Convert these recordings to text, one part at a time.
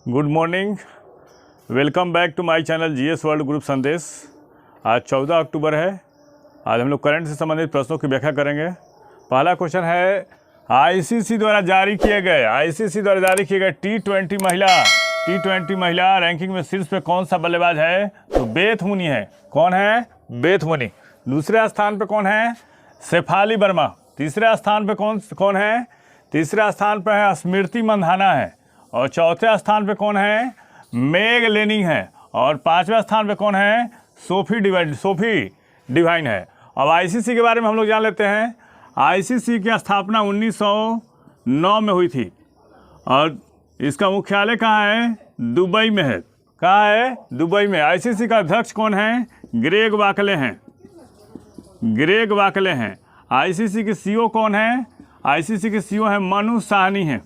Good morning, welcome back to my channel GS world group संदेश। आज 14 अक्टूबर है। आज हम लोग करंट से संबंधित प्रश्नों की व्याख्या करेंगे। पहला क्वेश्चन है, आईसीसी द्वारा जारी किए गए टी20 महिला रैंकिंग में शीर्ष पे कौन सा बल्लेबाज है? तो बेथ मुनी है। कौन है? Beth Mooney. दूसरे स्थान पे कौन है? शेफाली वर्मा। तीसरे स्थान पे कौन है? तीसरे स्थान पर है स्मृति मंधाना है। और चौथे स्थान पे कौन है? मेग लेनिंग है। और पांचवें स्थान पे कौन है? सोफी डिवाइन है। अब आईसीसी के बारे में हम लोग जान लेते हैं। आईसीसी की स्थापना 1909 में हुई थी और इसका मुख्यालय कहाँ है? दुबई में है। कहाँ है? दुबई में। आईसीसी का अध्यक्ष कौन है? ग्रेग वाकले हैं। आईसीसी के सीईओ कौन है? आईसीसी के सीईओ है मनु साहनी है।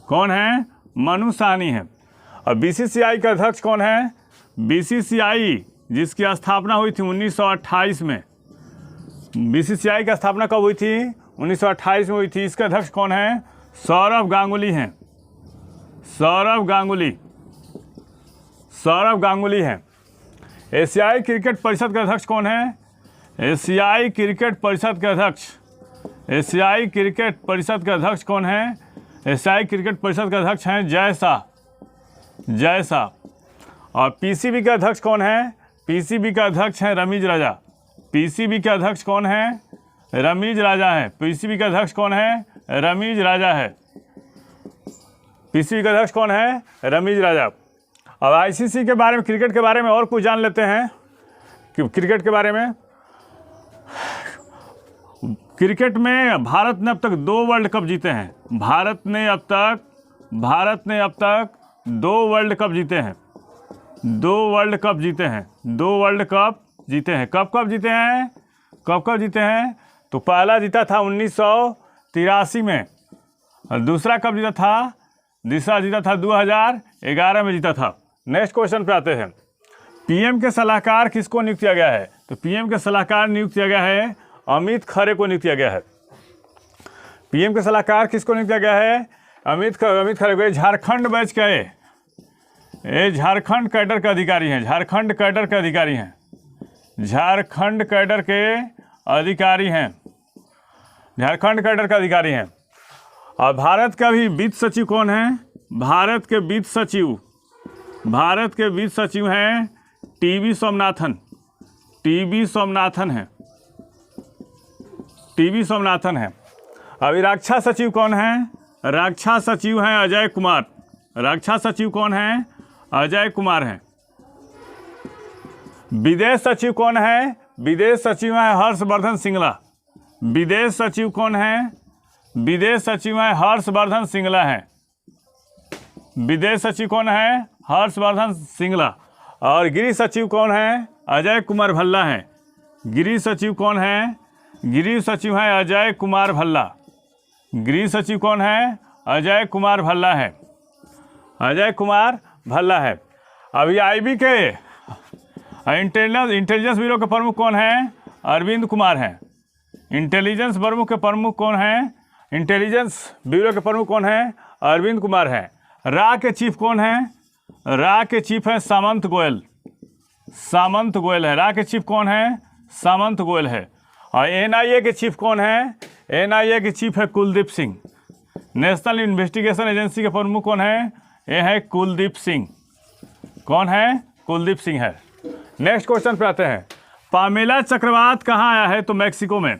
कौन है? मनु साहनी है। और बीसीसीआई का अध्यक्ष कौन है? बीसीसीआई जिसकी स्थापना हुई थी 1928 में। बीसीसीआई की स्थापना कब हुई थी? 1928 में हुई थी। इसके अध्यक्ष कौन है? सौरव गांगुली हैं। एशियाई क्रिकेट परिषद का अध्यक्ष कौन है? एशियाई क्रिकेट परिषद के अध्यक्ष कौन है? एशियाई क्रिकेट परिषद के अध्यक्ष हैं जय शाह। और पीसीबी के अध्यक्ष कौन है? पीसीबी का अध्यक्ष हैं रमीज राजा। पीसीबी के अध्यक्ष कौन है? रमीज राजा है। पीसीबी का अध्यक्ष कौन है? रमीज राजा है। पीसीबी का अध्यक्ष कौन है? रमीज राजा। अब आईसीसी के बारे में, क्रिकेट के बारे में और कुछ जान लेते हैं कि क्रिकेट के बारे में। क्रिकेट में भारत ने अब तक 2 वर्ल्ड कप जीते हैं। भारत ने अब तक 2 वर्ल्ड कप जीते हैं। 2 वर्ल्ड कप जीते हैं। कब जीते हैं? तो पहला जीता था 1983 में। और दूसरा कब जीता था? 2011 में जीता था। नेक्स्ट क्वेश्चन पे आते हैं। पीएम के सलाहकार किसको नियुक्त किया गया है? तो पीएम के सलाहकार नियुक्त किया गया है अमित खरे को नियुक्त किया गया है। पीएम के सलाहकार किसको नियुक्त किया गया है? अमित खरे को। झारखंड बैच का ये झारखंड कैडर के अधिकारी हैं। झारखंड कैडर के अधिकारी हैं। और भारत का भी वित्त सचिव कौन है? भारत के वित्त सचिव हैं टीवी सोमनाथन है। अभी रक्षा सचिव कौन है? रक्षा सचिव हैं अजय कुमार। रक्षा सचिव कौन है? अजय कुमार हैं। विदेश सचिव कौन है? विदेश सचिव हैं हर्षवर्धन श्रृंगला। विदेश सचिव कौन है? विदेश सचिव हैं हर्षवर्धन श्रृंगला हैं। विदेश सचिव कौन है? हर्षवर्धन श्रृंगला। और गृह सचिव कौन है? अजय कुमार भल्ला हैं। गृह सचिव कौन है? गृह सचिव हैं अजय कुमार भल्ला। गृह सचिव कौन है? अजय कुमार भल्ला है। अभी आईबी के इंटेलिजेंस ब्यूरो के प्रमुख कौन है? अरविंद कुमार हैं। इंटेलिजेंस ब्यूरो के प्रमुख कौन है? अरविंद कुमार हैं। रा के चीफ कौन है? रा के चीफ है सामंत गोयल है। रा के चीफ कौन है? सामंत गोयल है। और एनआईए के चीफ कौन है? एनआईए के चीफ है Kuldeep Singh. National investigation agency के प्रमुख कौन है? ये है कुलदीप सिंह। कौन है? कुलदीप सिंह है। नेक्स्ट क्वेश्चन पे आते हैं। पामेला चक्रवात कहाँ आया है? तो मैक्सिको में।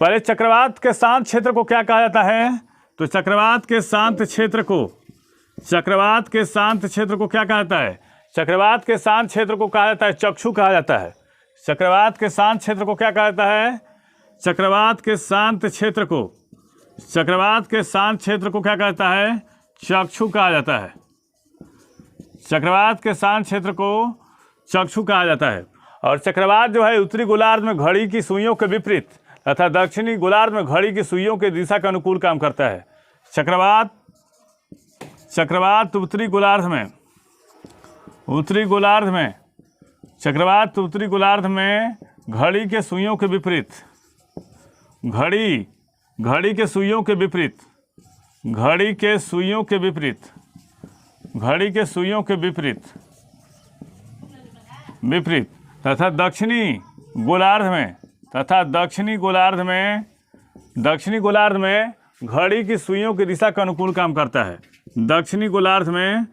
पहले चक्रवात के शांत क्षेत्र को क्या कहा जाता है? तो चक्रवात के शांत क्षेत्र को क्या कहा जाता है? चक्रवात के शांत क्षेत्र को कहा जाता है चक्षु कहा जाता है। चक्रवात के शांत क्षेत्र को क्या कहा जाता है? चक्रवात के शांत क्षेत्र को क्या कहा जाता है? चक्षु कहा जाता है। चक्रवात के शांत क्षेत्र को चक्षु कहा जाता है। और चक्रवात जो है उत्तरी गोलार्ध में घड़ी की सुइयों के विपरीत तथा दक्षिणी गोलार्ध में घड़ी की सुइयों के दिशा के अनुकूल काम करता है। चक्रवात उत्तरी गोलार्ध में घड़ी के सुइयों के विपरीत घड़ी के सुइयों के विपरीत घड़ी के सुइयों के विपरीत तथा दक्षिणी गोलार्ध में घड़ी की सुइयों की दिशा के अनुकूल काम करता है। दक्षिणी गोलार्ध में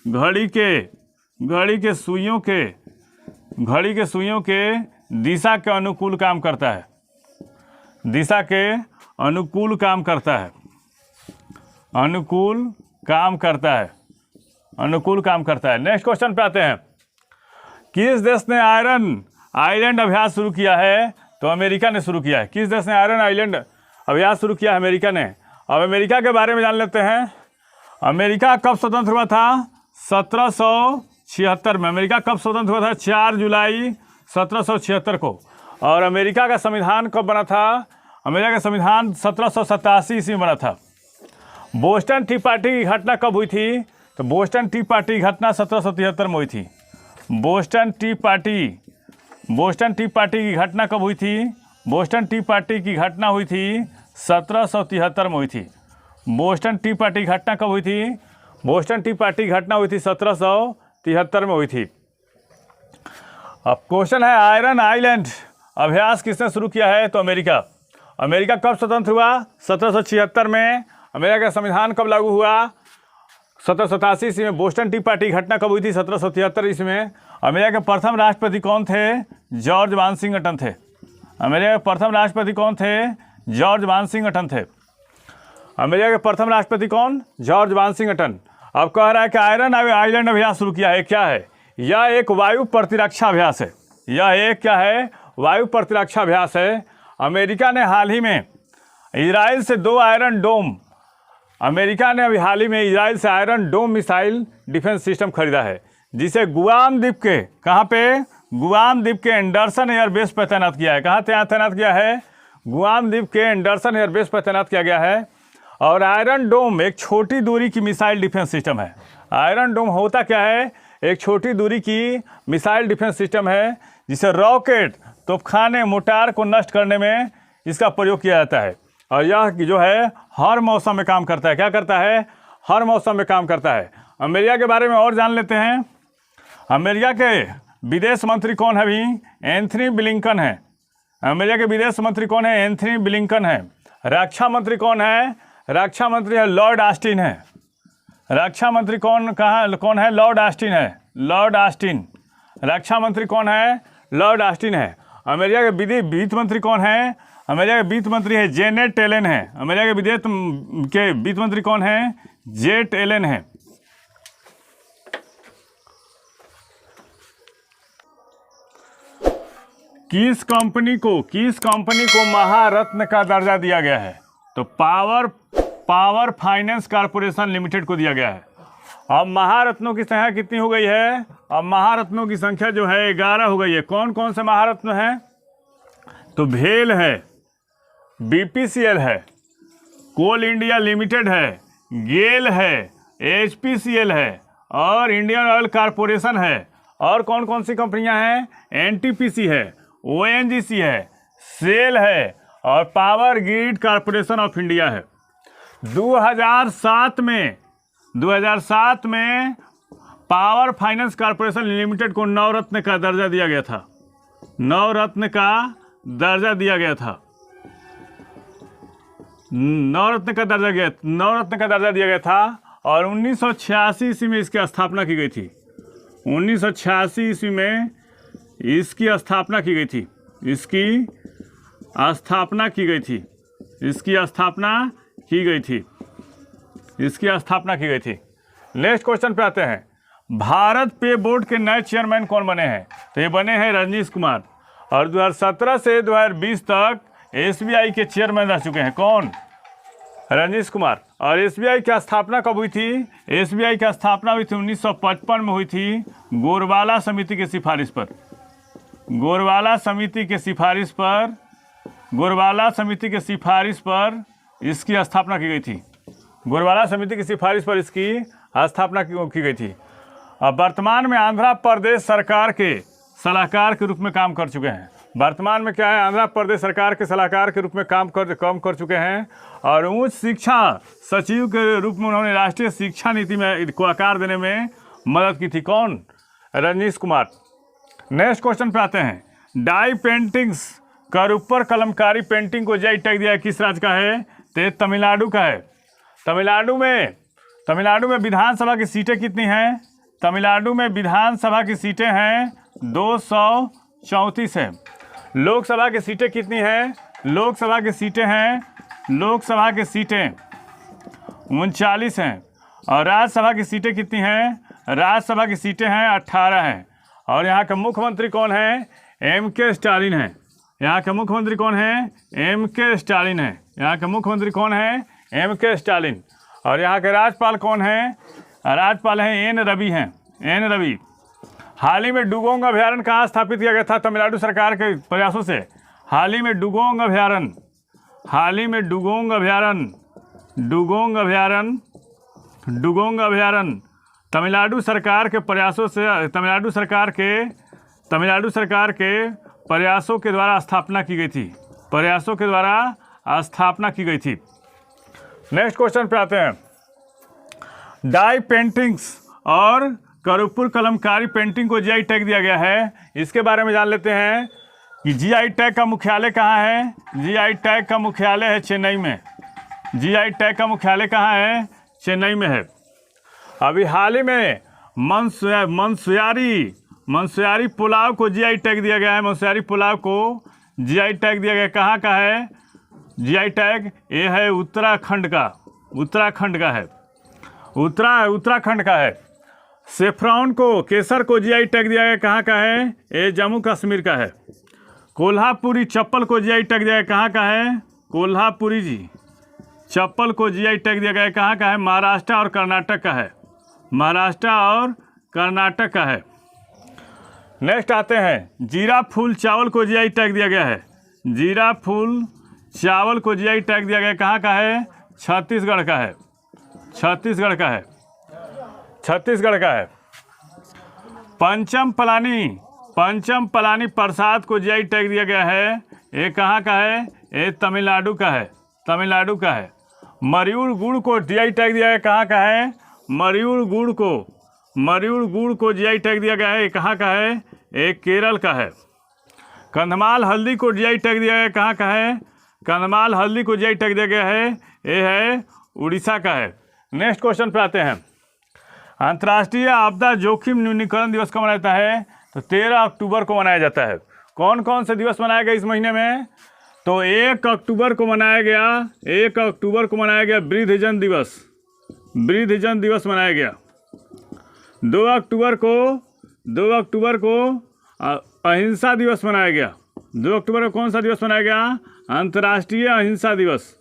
घड़ी के सुइयों के दिशा के अनुकूल काम करता है। अनुकूल काम करता है। नेक्स्ट क्वेश्चन पे आते हैं। किस देश ने आयरन आइलैंड अभ्यास शुरू किया है? तो अमेरिका ने शुरू किया है। किस देश ने आयरन आइलैंड अभ्यास शुरू किया है? अमेरिका ने। अब अमेरिका के बारे में जान लेते हैं। अमेरिका कब स्वतंत्र हुआ था? 1776 में। अमेरिका कब स्वतंत्र हुआ था? 4 जुलाई 1776 को। और अमेरिका का संविधान कब बना था? अमेरिका का संविधान 1787 ईस्वी में बना था। बोस्टन टी पार्टी की घटना कब हुई थी? तो बोस्टन टी पार्टी की घटना 1773 में हुई थी। बोस्टन टी पार्टी की घटना कब हुई थी? बोस्टन टी पार्टी की घटना हुई थी 1773 में हुई थी। बोस्टन टी पार्टी की घटना कब हुई थी? बोस्टन टी पार्टी की घटना हुई थी 1773 में हुई थी। अब क्वेश्चन है आयरन आइलैंड अभ्यास किसने शुरू किया है? तो अमेरिका। अमेरिका कब स्वतंत्र हुआ? 1776 में। अमेरिका का संविधान कब लागू हुआ? 1787 ईस्वी में। बोस्टन टी पार्टी की घटना कब हुई थी? 1773 ईस्वी में। अमेरिका के प्रथम राष्ट्रपति कौन थे? जॉर्ज वाशिंगटन थे। अमेरिका के प्रथम राष्ट्रपति कौन थे? जॉर्ज वाशिंगटन थे। अमेरिका के प्रथम राष्ट्रपति कौन? George Washington. अब कह रहा है कि आयरन आइलैंड अभ्यास शुरू किया है। क्या है? यह एक वायु प्रतिरक्षा अभ्यास है। यह एक क्या है? वायु प्रतिरक्षा अभ्यास है। अमेरिका ने हाल ही में इजराइल से 2 iron dome iron dome missile defence system खरीदा है, जिसे गुआम द्वीप के कहाँ पे? गुआम द्वीप के एंडरसन एयरबेस पर तैनात किया है। कहाँ तैनात किया है? गुआम द्वीप के एंडरसन एयरबेस पर तैनात किया गया है। और आयरन डोम एक छोटी दूरी की मिसाइल डिफेंस सिस्टम है। आयरन डोम होता क्या है? एक छोटी दूरी की मिसाइल डिफेंस सिस्टम है, जिसे रॉकेट, तोपखाने, मोटार को नष्ट करने में इसका प्रयोग किया जाता है। और यह जो है हर मौसम में काम करता है। क्या करता है? हर मौसम में काम करता है। अमेरिका के बारे में और जान लेते हैं। अमेरिका के विदेश मंत्री कौन है? अभी एंथनी ब्लिंकन है। अमेरिका के विदेश मंत्री कौन है? एंथनी ब्लिंकन है। रक्षा मंत्री कौन है? रक्षा मंत्री है लॉर्ड ऑस्टिन है। रक्षा मंत्री कौन है? लॉर्ड ऑस्टिन है। Lloyd Austin. रक्षा मंत्री कौन है? लॉर्ड ऑस्टिन है। अमेरिका के वित्त मंत्री कौन है? अमेरिका के वित्त मंत्री है जेनेट एलन है। अमेरिका के वित्त मंत्री कौन है? जेट एलन है। किस कंपनी को महारत्न का दर्जा दिया गया है? तो पावर फाइनेंस कॉर्पोरेशन लिमिटेड को दिया गया है। अब महारत्नों की संख्या कितनी हो गई है? अब महारत्नों की संख्या जो है 11 हो गई है। कौन कौन से महारत्न हैं? तो भेल है, बीपीसीएल है, कोल इंडिया लिमिटेड है, गेल है, एचपीसीएल है और इंडियन ऑयल कॉर्पोरेशन है। और कौन कौन सी कंपनियां हैं? एनटीपीसी है, ओएनजीसी है, सेल है और power grid corporation of India है। 2007 में पावर फाइनेंस कॉर्पोरेशन लिमिटेड को नवरत्न का दर्जा दिया गया था। नवरत्न का दर्जा दिया गया था। नवरत्न का दर्जा दिया गया था और 1986 ईस्वी में इसकी स्थापना की गई थी। 1986 ईस्वी में इसकी स्थापना की गई थी। इसकी स्थापना की गई थी। नेक्स्ट क्वेश्चन पे आते हैं। भारत पे बोर्ड के नए चेयरमैन कौन बने हैं? तो ये बने हैं रजनीश कुमार। और 2017 से 2020 तक एसबीआई के चेयरमैन रह चुके हैं। कौन? रजनीश कुमार। और एसबीआई की स्थापना कब हुई थी? एसबीआई की स्थापना हुई थी 1955 में हुई थी, गोरवाला समिति की सिफारिश पर। गोरवाला समिति के सिफारिश पर इसकी स्थापना की गई थी। गोरवाला समिति की सिफारिश पर इसकी स्थापना की गई थी। अब वर्तमान में आंध्र प्रदेश सरकार के सलाहकार के रूप में काम कर चुके हैं। वर्तमान में क्या है, आंध्र प्रदेश सरकार के सलाहकार के रूप में काम कर चुके हैं और उच्च शिक्षा सचिव के रूप में उन्होंने राष्ट्रीय शिक्षा नीति में को आकार देने में मदद की थी। कौन? रजनीश कुमार। नेक्स्ट क्वेश्चन पे आते हैं। डाई पेंटिंग्स करूपर कलमकारी पेंटिंग को जीआई टैग दिया है, किस राज्य का है? तो तमिलनाडु का है। तमिलनाडु में विधानसभा की सीटें कितनी हैं? तमिलनाडु में विधानसभा की सीटें हैं 234 है। लोकसभा की सीटें कितनी हैं? लोकसभा की सीटें 39 हैं। और राज्यसभा की सीटें कितनी हैं? राज्यसभा की सीटें हैं 18 हैं। और यहाँ के मुख्यमंत्री कौन है? एम.के. स्टालिन है। यहाँ के मुख्यमंत्री कौन है? एम.के. स्टालिन है। यहाँ के मुख्यमंत्री कौन है? एम.के. स्टालिन। और यहाँ के राज्यपाल कौन है? राज्यपाल हैं एन रवि। हाल ही में डुगोंग अभयारण्य कहाँ स्थापित किया गया था तमिलनाडु सरकार के प्रयासों से? हाल ही में डुगोंग अभयारण्य तमिलनाडु सरकार के प्रयासों से तमिलनाडु सरकार के प्रयासों के द्वारा स्थापना की गई थी। नेक्स्ट क्वेश्चन पे आते हैं। डाई पेंटिंग्स और करूपुर कलमकारी पेंटिंग को जीआई टैग दिया गया है, इसके बारे में जान लेते हैं कि जीआई टैग का मुख्यालय कहाँ है? जीआई टैग का मुख्यालय है चेन्नई में। जीआई टैग का मुख्यालय कहाँ है? चेन्नई में है। अभी हाल ही में मंसूयारी पुलाव को जीआई टैग दिया गया है। मंसूयारी पुलाव को जीआई टैग दिया गया, कहाँ का है जीआई टैग? ये है उत्तराखंड का है। सेफ्रॉन को, केसर को जीआई टैग दिया गया, कहाँ का है? ये जम्मू कश्मीर का है। कोल्हापुरी चप्पल को जीआई टैग दिया गया, कहाँ का है? कोल्हापुरी चप्पल को जीआई टैग दिया गया, कहाँ का है? महाराष्ट्र और कर्नाटक का है। नेक्स्ट आते हैं। जीरा फूल चावल को जीआई टैग दिया गया है। जीरा फूल चावल को जीआई टैग दिया गया, कहाँ का है? छत्तीसगढ़ का है। पंचम पलानी प्रसाद को जीआई टैग दिया गया है, ये कहाँ का है? ये तमिलनाडु का है। मयूर गुड़ को जीआई टैग दिया गया, कहाँ का है? मयूर गुड़ को जीआई टैग दिया गया है, ये कहाँ का है? ये केरल का है। कंधमाल हल्दी को जीआई टैग दिया गया, कहाँ का है? कंधमाल हल्दी को जीआई टैग दिया गया है, ये है उड़ीसा का है। नेक्स्ट क्वेश्चन पे आते हैं। अंतर्राष्ट्रीय आपदा जोखिम न्यूनीकरण दिवस कब मनाया जाता है? तो 13 अक्टूबर को मनाया जाता है। कौन कौन से दिवस मनाया गया इस महीने में? तो 1 अक्टूबर को मनाया गया वृद्धजन दिवस मनाया गया। 2 अक्टूबर को अहिंसा दिवस मनाया गया। 2 अक्टूबर को कौन सा दिवस मनाया गया? अंतर्राष्ट्रीय अहिंसा दिवस।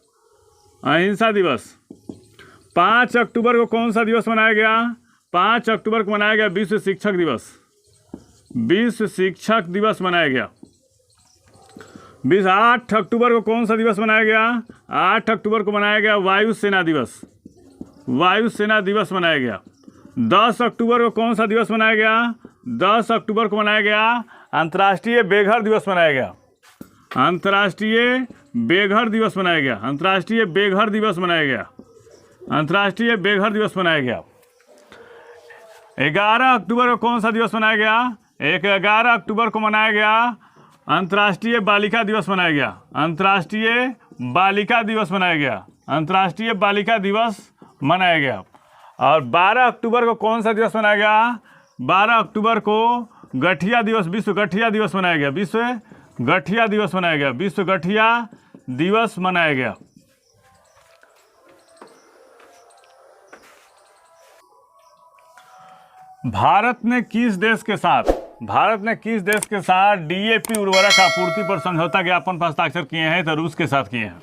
5 अक्टूबर को कौन सा दिवस मनाया गया? 5 अक्टूबर को मनाया गया विश्व शिक्षक दिवस मनाया गया। 8 अक्टूबर को कौन सा दिवस मनाया गया? 8 अक्टूबर को मनाया गया वायु सेना दिवस मनाया गया। 10 अक्टूबर को कौन सा दिवस मनाया गया? 10 अक्टूबर को मनाया गया अंतर्राष्ट्रीय बेघर दिवस मनाया गया। 11 अक्टूबर को कौन सा दिवस मनाया गया? 11 अक्टूबर को मनाया गया अंतर्राष्ट्रीय बालिका दिवस मनाया गया। और 12 अक्टूबर को कौन सा दिवस मनाया गया? 12 अक्टूबर को विश्व गठिया दिवस मनाया गया। भारत ने किस देश के साथ डीएपी उर्वरक आपूर्ति पर समझौता ज्ञापन पर हस्ताक्षर किए हैं? तो रूस के साथ किए हैं।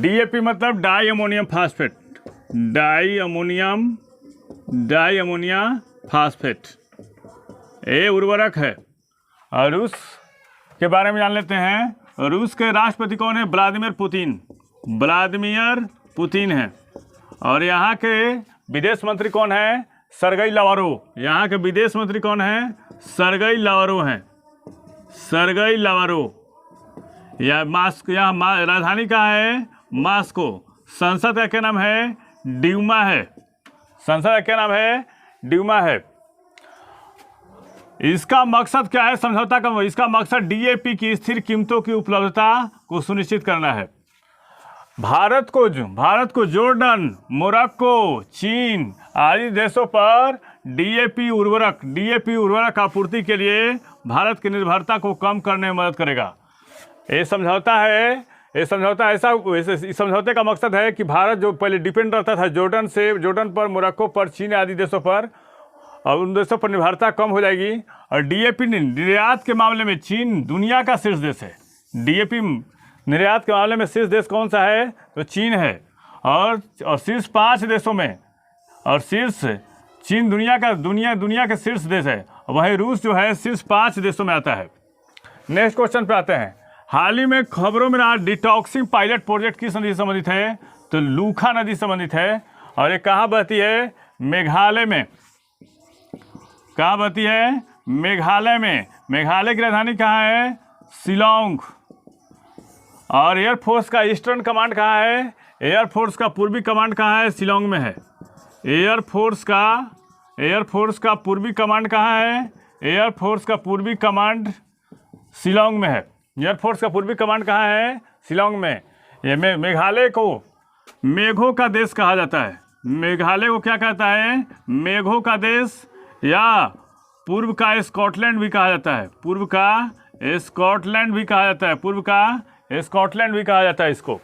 डीएपी मतलब डाई अमोनियम फास्फेट, ये उर्वरक है। और रूस के बारे में जान लेते हैं। रूस के राष्ट्रपति कौन है? व्लादिमीर पुतिन है। और यहाँ के विदेश मंत्री कौन है? Sergey Lavrov. यहाँ के विदेश मंत्री कौन है? सर्गेई लावरोव हैं। Sergey Lavrov. या मास्को, यहाँ राजधानी कहाँ है? मास्को। संसद का क्या नाम है? ड्यूमा है। संसद का क्या नाम है? ड्यूमा है। इसका मकसद क्या है समझौता का? इसका मकसद डीएपी की स्थिर कीमतों की उपलब्धता को सुनिश्चित करना है। भारत को जॉर्डन, मोरक्को, चीन आदि देशों पर डीएपी उर्वरक आपूर्ति के लिए भारत की निर्भरता को कम करने में मदद करेगा। ये समझौता इस समझौते का मकसद है कि भारत जो पहले डिपेंड रहता था जॉर्डन पर, मोरक्को पर, चीन आदि देशों पर, और उन देशों पर निर्भरता कम हो जाएगी। और डीएपी निर्यात के मामले में चीन दुनिया का शीर्ष देश है। डीएपी निर्यात के मामले में शीर्ष देश कौन सा है? तो चीन है। और शीर्ष 5 देशों में, और चीन दुनिया के शीर्ष देश है। वहीं रूस जो है शीर्ष 5 देशों में आता है। नेक्स्ट क्वेश्चन पे आते हैं। हाल ही में खबरों में रहा डिटॉक्सिंग पायलट प्रोजेक्ट किस नदी से संबंधित है? तो लूखा नदी संबंधित है। और ये कहाँ बहती है? मेघालय में। कहाँ बहती है? मेघालय में। मेघालय की राजधानी कहाँ है? शिलोंग। और एयरफोर्स का ईस्टर्न कमांड कहाँ है? एयरफोर्स का पूर्वी कमांड कहाँ है? शिलोंग में है। एयरफोर्स का पूर्वी कमांड कहाँ है? एयरफोर्स का पूर्वी कमांड शिलोंग में है। एयरफोर्स का पूर्वी कमांड कहाँ है? शिलोंग में। ये मेघालय को मेघों का देश कहा जाता है। मेघालय को क्या कहता है? मेघों का देश, या पूर्व का स्कॉटलैंड भी कहा जाता है। पूर्व का स्कॉटलैंड भी कहा जाता है। पूर्व का स्कॉटलैंड भी कहा जाता है इसको।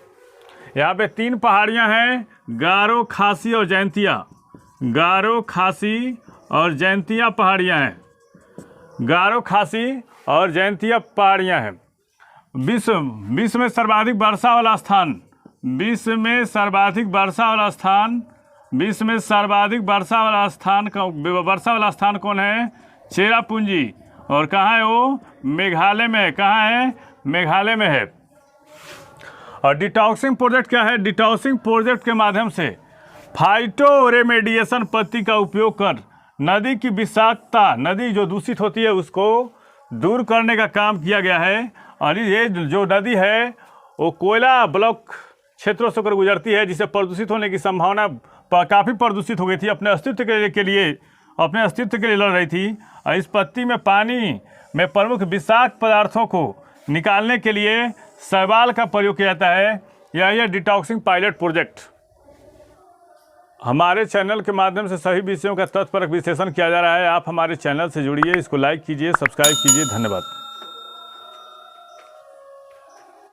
यहाँ पे 3 पहाड़ियाँ हैं, गारो, खासी और जैंतिया। गारो, खासी और जैंतिया पहाड़ियाँ हैं। गारो, खासी और जैंतिया पहाड़ियाँ हैं। विश्व में सर्वाधिक वर्षा वाला स्थान। विश्व में सर्वाधिक वर्षा वाला स्थान कौन है? चेरापूंजी। और कहाँ है वो? मेघालय में। कहाँ है? मेघालय में है। और डिटॉक्सिंग प्रोजेक्ट क्या है? डिटॉक्सिंग प्रोजेक्ट के माध्यम से फाइटो रेमेडिएशन पद्धति का उपयोग कर नदी की विषाक्तता, नदी जो दूषित होती है उसको दूर करने का काम किया गया है। और ये जो नदी है वो कोयला ब्लॉक क्षेत्रों से होकर गुजरती है, जिसे प्रदूषित होने की संभावना काफ़ी प्रदूषित हो गई थी। अपने अस्तित्व के लिए लड़ रही थी। और इस पद्धति में पानी में प्रमुख विषाक्त पदार्थों को निकालने के लिए शैवाल का प्रयोग किया जाता है। यह डिटॉक्सिंग पायलट प्रोजेक्ट हमारे चैनल के माध्यम से सभी विषयों का तथ्यपरक विश्लेषण किया जा रहा है। आप हमारे चैनल से जुड़िए, इसको लाइक कीजिए, सब्सक्राइब कीजिए। धन्यवाद।